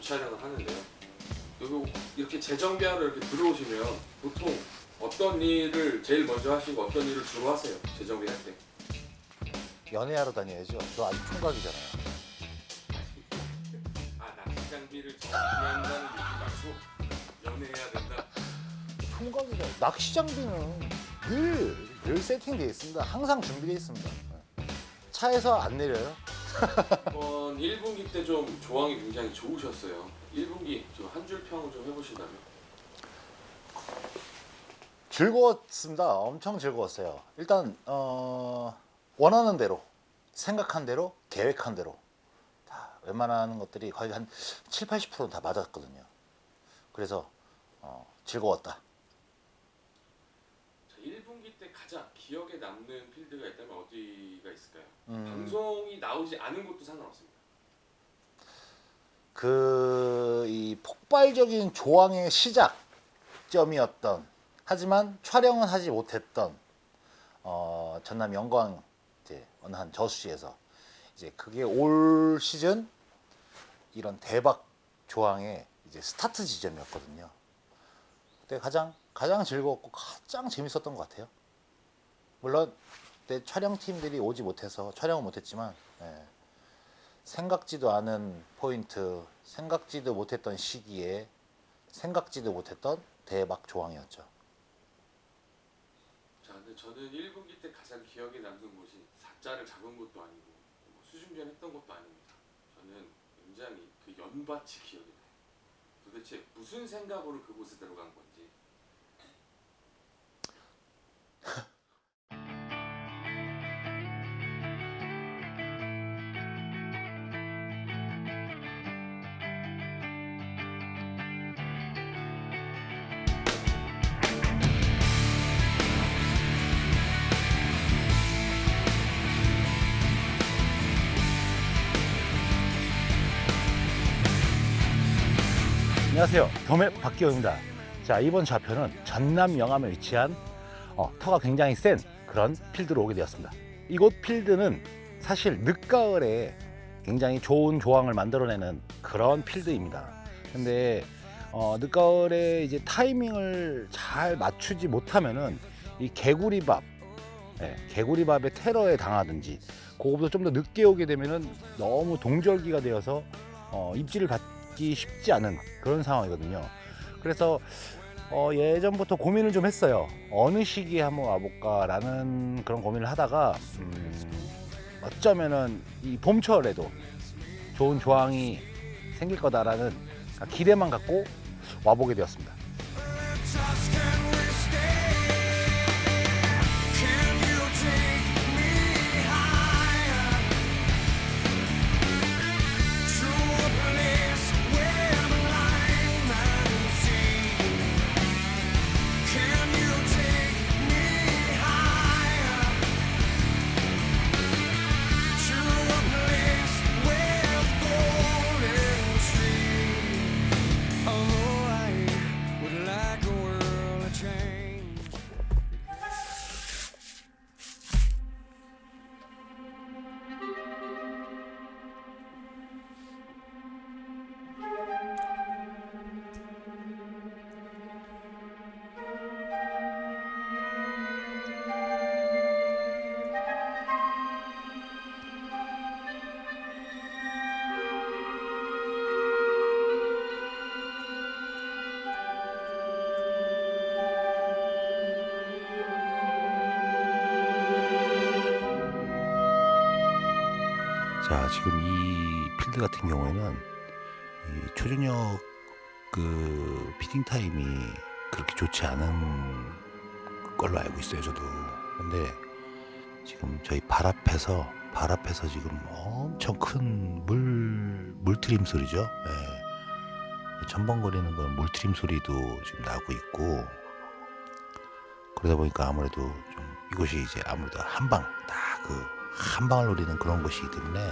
촬영을 하는데요. 그리고 이렇게 재정비하러 이렇게 들어오시면 보통 어떤 일을 제일 먼저 하시고 어떤 일을 주로 하세요? 재정비 할 때? 연애하러 다녀야죠. 저 아직 총각이잖아요. 아, 낚시 장비를 정비한다는 느낌 말고 연애해야 된다. 총각이다. 낚시 장비는 늘 세팅되어 있습니다. 항상 준비되어 있습니다. 차에서 안 내려요. 이번 1분기 때 좀 조항이 굉장히 좋으셨어요. 1분기 좀 한 줄 평을 좀 해보신다면? 즐거웠습니다. 엄청 즐거웠어요. 일단 원하는 대로, 생각한 대로, 계획한 대로 다 웬만한 것들이 거의 한 7, 80%는 다 맞았거든요. 그래서 즐거웠다. 자, 1분기 때 가장 기억에 남는 필드가 있다면 어디가 있을까요? 방송이 나오지 않은 것도 상관없습니다. 이 폭발적인 조항의 시작점이었던, 하지만 촬영은 하지 못했던 전남 영광 이제 어느 한 저수지에서 이제 그게 올 시즌 이런 대박 조항의 이제 스타트 지점이었거든요. 그때 가장 즐거웠고 가장 재밌었던 것 같아요. 물론 그때 촬영팀들이 오지 못해서 촬영은 못했지만 생각지도 않은 포인트, 생각지도 못했던 시기에 생각지도 못했던 대박 조항이었죠. 자, 근데 저는 1분기 때 가장 기억에 남는 곳이 4자를 잡은 것도 아니고 뭐 수중전 했던 것도 아닙니다. 저는 굉장히 그 연밭이 기억이 나요. 도대체 무슨 생각으로 그곳에 들어간 건지. 안녕하세요. 겸의 박기호입니다. 자, 이번 좌표는 전남 영암에 위치한 터가 굉장히 센 그런 필드로 오게 되었습니다. 이곳 필드는 사실 늦가을에 굉장히 좋은 조항을 만들어내는 그런 필드입니다. 근데 늦가을에 이제 타이밍을 잘 맞추지 못하면은 이 개구리밥의 테러에 당하든지, 그거보다 좀 더 늦게 오게 되면은 너무 동절기가 되어서 입질을 받기 쉽지 않은 그런 상황이거든요. 그래서 예전부터 고민을 좀 했어요. 어느 시기에 한번 와볼까라는 그런 고민을 하다가 어쩌면은 이 봄철에도 좋은 조항이 생길 거다라는 기대만 갖고 와보게 되었습니다. 자, 지금 이 필드 같은 경우에는 이 초저녁 그 피딩 타임이 그렇게 좋지 않은 걸로 알고 있어요, 저도. 근데 지금 저희 발 앞에서 지금 엄청 큰 물트림 소리죠. 네. 첨벙거리는 건 물트림 소리도 지금 나고 있고, 그러다 보니까 아무래도 좀 이곳이 이제 아무래도 한 방을 노리는 그런 곳이기 때문에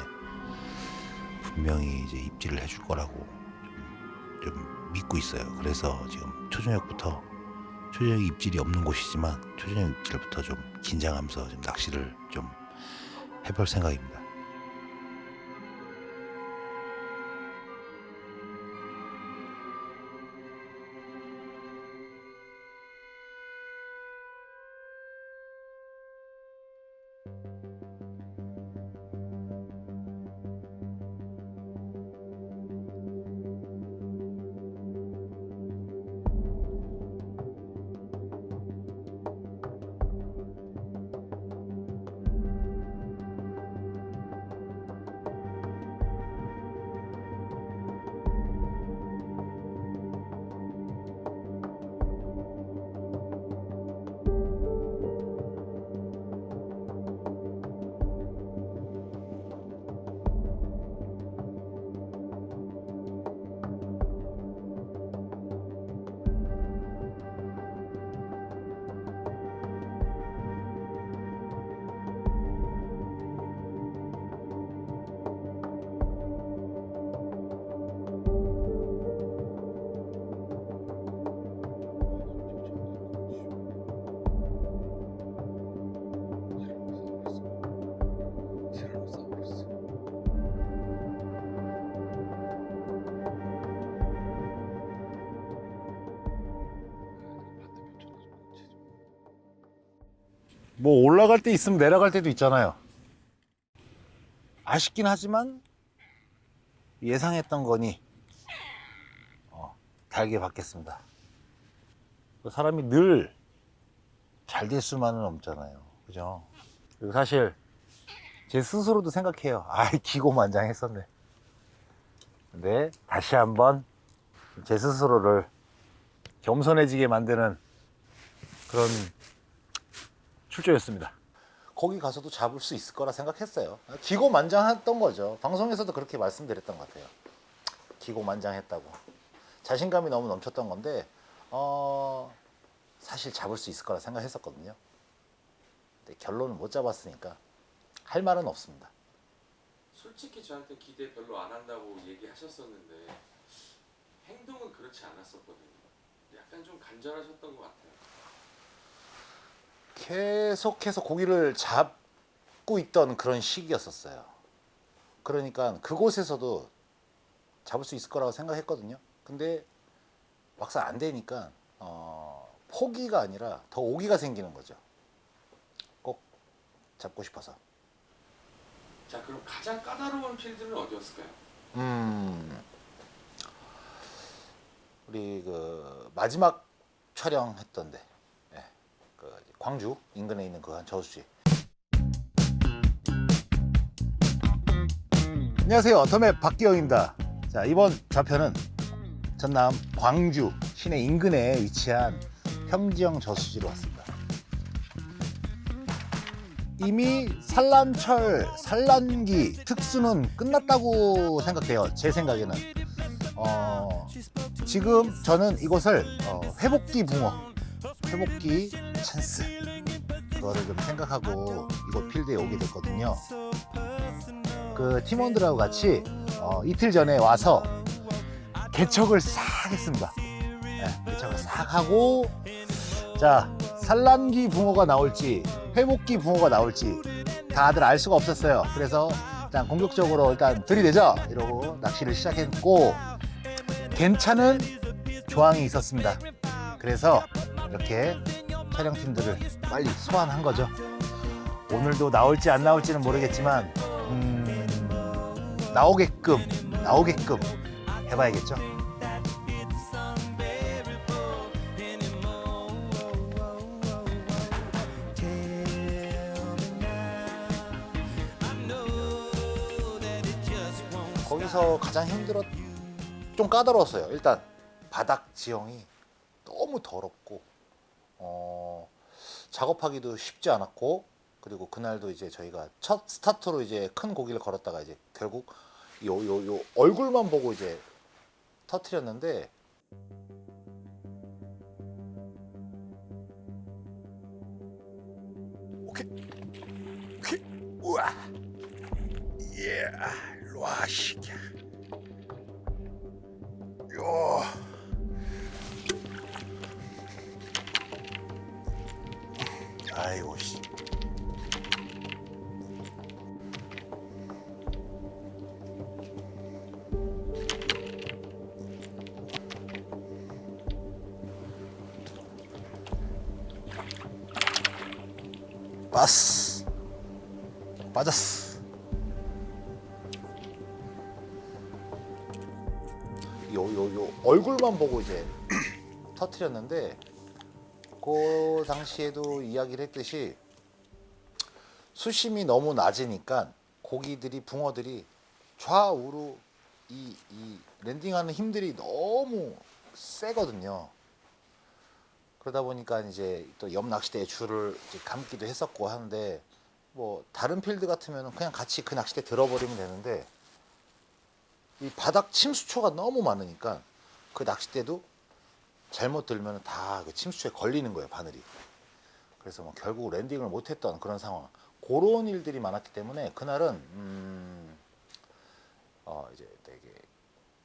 분명히 이제 입질을 해줄 거라고 좀 믿고 있어요. 그래서 지금 초저녁 입질이 없는 곳이지만 초저녁 입질부터 좀 긴장하면서 좀 낚시를 좀 해볼 생각입니다. 뭐 올라갈 때 있으면 내려갈 때도 있잖아요. 아쉽긴 하지만 예상했던 거니 달게 받겠습니다. 사람이 늘 잘 될 수만은 없잖아요. 그죠? 그리고 사실 제 스스로도 생각해요. 기고만장했었네. 근데 다시 한번 제 스스로를 겸손해지게 만드는 그런 출조였습니다. 거기 가서도 잡을 수 있을 거라 생각했어요. 기고만장했던 거죠. 방송에서도 그렇게 말씀드렸던 것 같아요. 기고만장했다고. 자신감이 너무 넘쳤던 건데 사실 잡을 수 있을 거라 생각했었거든요. 근데 결론은 못 잡았으니까 할 말은 없습니다. 솔직히 저한테 기대 별로 안 한다고 얘기하셨었는데 행동은 그렇지 않았었거든요. 약간 좀 간절하셨던 것 같아요. 계속해서 고기를 잡고 있던 그런 시기였었어요. 그러니까 그곳에서도 잡을 수 있을 거라고 생각했거든요. 근데 막상 안 되니까 포기가 아니라 더 오기가 생기는 거죠. 꼭 잡고 싶어서. 자, 그럼 가장 까다로운 필드는 어디였을까요? 우리 그 마지막 촬영했던데, 그 광주 인근에 있는 그 한 저수지. 안녕하세요, 더맵 박기영입니다. 자, 이번 좌표는 전남 광주 시내 인근에 위치한 평지형 저수지로 왔습니다. 이미 산란철, 산란기 특수는 끝났다고 생각해요. 제 생각에는. 지금 저는 이곳을 회복기 붕어, 회복기 찬스, 그거를 좀 생각하고 이곳 필드에 오게 됐거든요. 그 팀원들하고 같이 이틀 전에 와서 개척을 싹 했습니다. 개척을 싹 하고, 자, 산란기 붕어가 나올지 회복기 붕어가 나올지 다들 알 수가 없었어요. 그래서 일단 공격적으로 일단 들이대자 이러고 낚시를 시작했고, 괜찮은 조항이 있었습니다. 그래서 이렇게 촬영팀들을 빨리 소환한 거죠. 오늘도 나올지 안 나올지는 모르겠지만 나오게끔 해봐야겠죠. 거기서 가장 좀 까다로웠어요. 일단 바닥 지형이 너무 더럽고 작업하기도 쉽지 않았고, 그리고 그날도 이제 저희가 첫 스타트로 이제 큰 고기를 걸었다가 이제 결국 요 얼굴만 보고 이제 터트렸는데, 오케이 우와 일로 와 시키야 요. 아이고 씨. 빠졌어. 요 얼굴만 보고 이제 터트렸는데, 그 당시에도 이야기를 했듯이 수심이 너무 낮으니까 붕어들이 좌우로 이 랜딩하는 힘들이 너무 세거든요. 그러다 보니까 이제 또 옆 낚시대에 줄을 이제 감기도 했었고 하는데, 뭐 다른 필드 같으면 그냥 같이 그 낚시대 들어버리면 되는데, 이 바닥 침수초가 너무 많으니까 그 낚싯대도 잘못 들면 다 그 침수초에 걸리는 거예요, 바늘이. 그래서 뭐 결국 랜딩을 못했던 그런 상황, 그런 일들이 많았기 때문에 그날은 이제 되게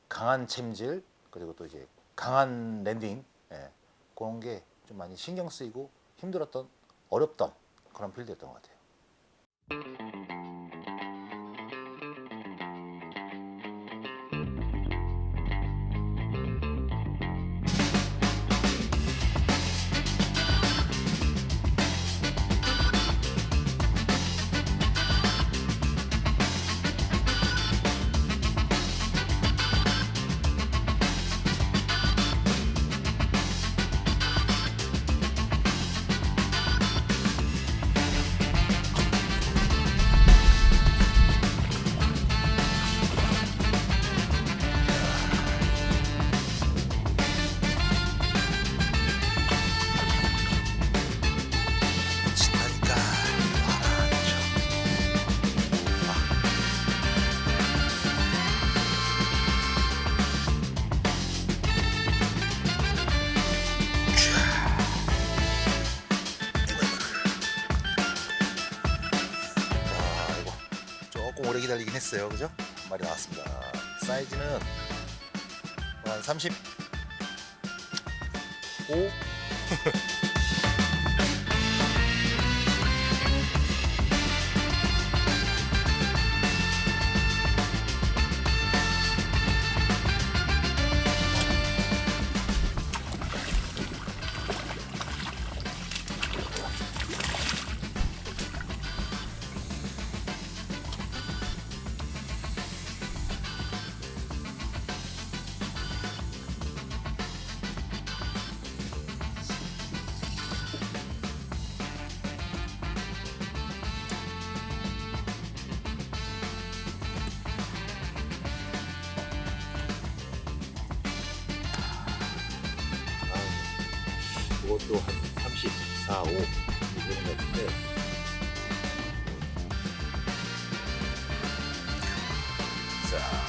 강한 챔질, 그리고 또 이제 강한 랜딩, 그런 게 좀 많이 신경 쓰이고 힘들었던, 어렵던 그런 필드였던 것 같아요. 달리긴 했어요. 그죠? 한 마리 나왔습니다. 사이즈는 한 35. 그것도 한 34, 5 이런 것 같은데. 자.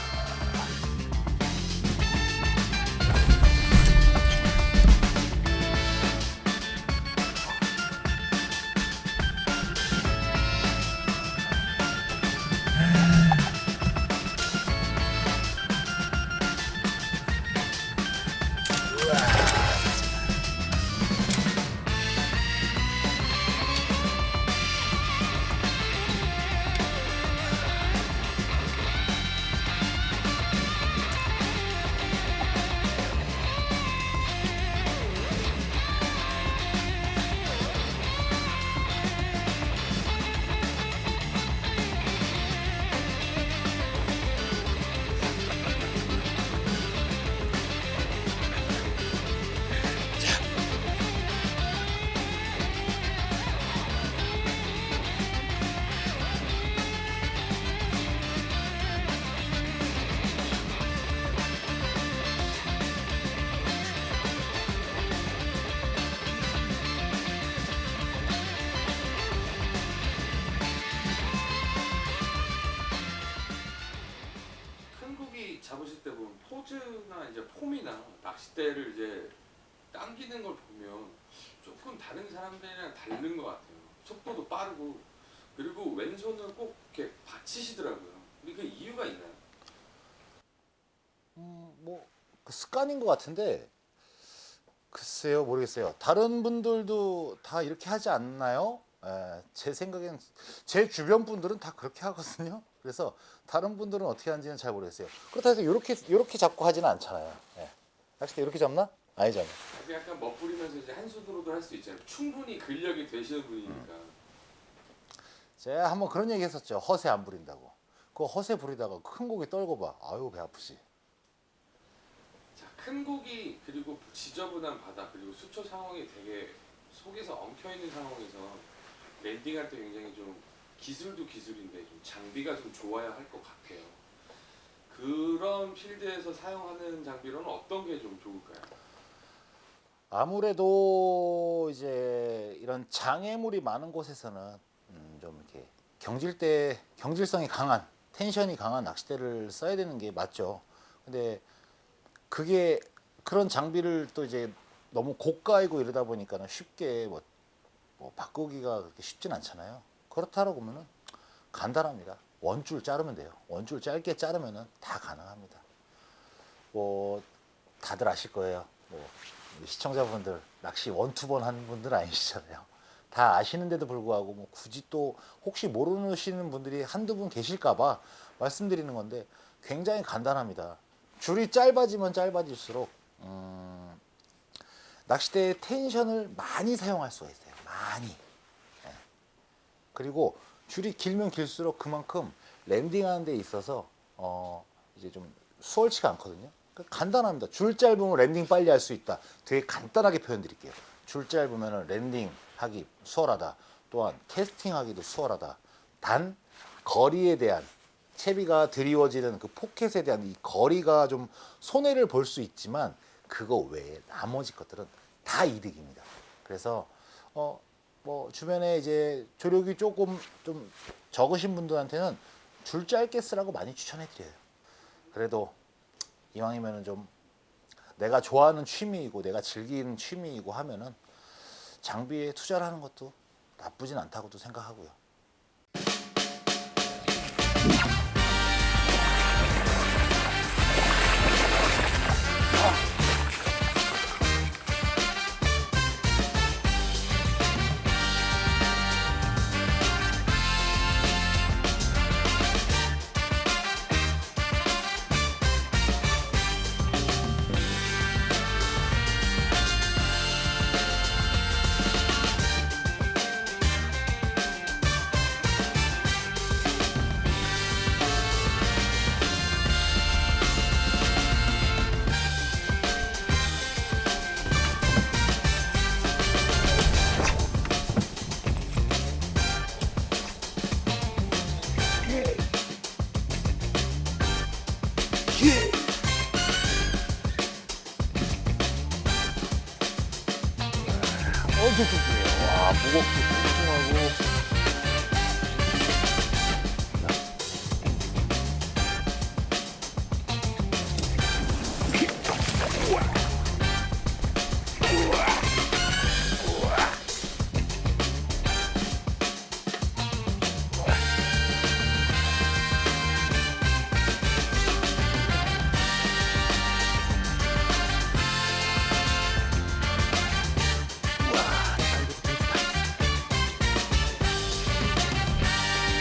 큰 고기 잡으실 때 보면 포즈나 이제 폼이나 낚싯대를 이제 당기는 걸 보면 조금 다른 사람들이랑 다른 것 같아요. 속도도 빠르고 그리고 왼손을 꼭 이렇게 받치시더라고요. 근데 그 이유가 있나요? 뭐 그 습관인 것 같은데 글쎄요 모르겠어요. 다른 분들도 다 이렇게 하지 않나요? 제 생각엔 제 주변 분들은 다 그렇게 하거든요. 그래서 다른 분들은 어떻게 하는지는 잘 모르겠어요. 그렇다 해서 이렇게 잡고 하지는 않잖아요. 낚싯대 이렇게 잡나? 아니잖아요. 약간 멋부리면서 이제 한 손으로도 할 수 있잖아요. 충분히 근력이 되시는 분이니까. 제가 한번 그런 얘기 했었죠. 허세 안 부린다고. 그 허세 부리다가 큰 고기 떨고 봐. 아유 배 아프지. 자, 큰 고기 그리고 지저분한 바다 그리고 수초 상황이 되게 속에서 엉켜 있는 상황에서 랜딩할 때 굉장히 좀 기술도 기술인데 좀 장비가 좀 좋아야 할 것 같아요. 그런 필드에서 사용하는 장비로는 어떤 게 좀 좋을까요? 아무래도 이제 이런 장애물이 많은 곳에서는 좀 이렇게 경질성이 강한 텐션이 강한 낚싯대를 써야 되는 게 맞죠. 근데 그게 그런 장비를 또 이제 너무 고가이고 이러다 보니까는 쉽게 뭐 바꾸기가 그렇게 쉽진 않잖아요. 그렇다고 보면은 간단합니다. 원줄 자르면 돼요. 원줄 짧게 자르면은 다 가능합니다. 뭐 다들 아실 거예요. 뭐 시청자분들 낚시 원투번 하는 분들 아니시잖아요. 다 아시는데도 불구하고 뭐 굳이 또 혹시 모르시는 분들이 한두 분 계실까봐 말씀드리는 건데 굉장히 간단합니다. 줄이 짧아지면 짧아질수록 낚싯대의 텐션을 많이 사용할 수가 있어요. 많이. 그리고 줄이 길면 길수록 그만큼 랜딩하는 데 있어서 이제 좀 수월치가 않거든요. 간단합니다. 줄 짧으면 랜딩 빨리 할 수 있다. 되게 간단하게 표현 드릴게요. 줄 짧으면 랜딩 하기 수월하다. 또한 캐스팅 하기도 수월하다. 단 거리에 대한 채비가 드리워지는 그 포켓에 대한 이 거리가 좀 손해를 볼 수 있지만 그거 외에 나머지 것들은 다 이득입니다. 그래서 뭐 주변에 이제 조력이 조금 좀 적으신 분들한테는 줄 짧게 쓰라고 많이 추천해 드려요. 그래도 이왕이면은 좀 내가 좋아하는 취미이고 내가 즐기는 취미이고 하면은 장비에 투자를 하는 것도 나쁘진 않다고도 생각하고요. 엄청 뚱뚱해요. 와, 무겁고 뚱뚱하고.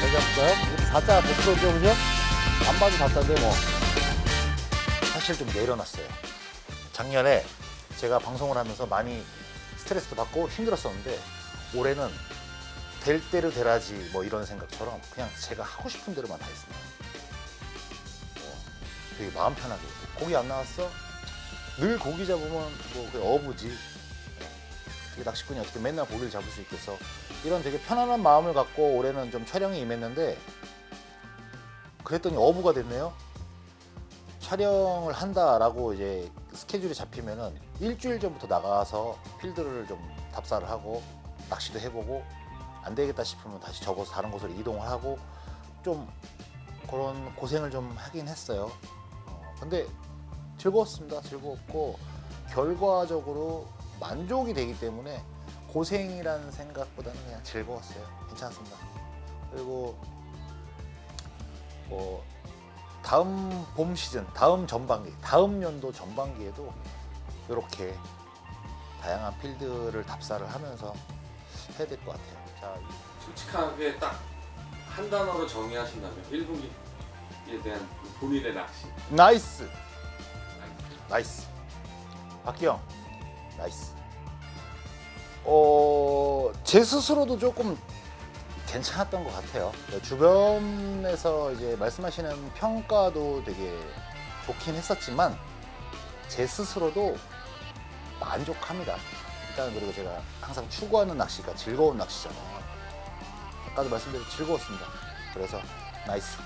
잘 잡을까요? 4자 100%죠, 그죠? 안 봐도 4자인데 뭐. 사실 좀 내려놨어요. 작년에 제가 방송을 하면서 많이 스트레스도 받고 힘들었었는데 올해는 될 대로 되라지 뭐 이런 생각처럼 그냥 제가 하고 싶은 대로만 다 했습니다. 되게 마음 편하게. 고기 안 나왔어? 늘 고기 잡으면 뭐 그게 어부지. 어떻게 낚시꾼이 어떻게 맨날 고기를 잡을 수 있겠어? 이런 되게 편안한 마음을 갖고 올해는 좀 촬영에 임했는데 그랬더니 어부가 됐네요. 촬영을 한다라고 이제 스케줄이 잡히면은 일주일 전부터 나가서 필드를 좀 답사를 하고 낚시도 해보고 안 되겠다 싶으면 다시 접어서 다른 곳으로 이동을 하고 좀 그런 고생을 좀 하긴 했어요. 근데 즐거웠습니다. 즐거웠고 결과적으로 만족이 되기 때문에 고생이라는 생각보다는 그냥 즐거웠어요. 괜찮았습니다. 그리고 뭐 다음 봄 시즌, 다음 전반기, 다음 연도 전반기에도 이렇게 다양한 필드를 답사를 하면서 해야 될 것 같아요. 자, 솔직하게 딱 한 단어로 정의하신다면 1분기에 대한 그 본인의 낚시. 나이스, 나이스. 박기영, 나이스. 제 스스로도 조금 괜찮았던 것 같아요. 주변에서 이제 말씀하시는 평가도 되게 좋긴 했었지만 제 스스로도 만족합니다. 일단 그리고 제가 항상 추구하는 낚시가 즐거운 낚시잖아요. 아까도 말씀드린 즐거웠습니다. 그래서 나이스.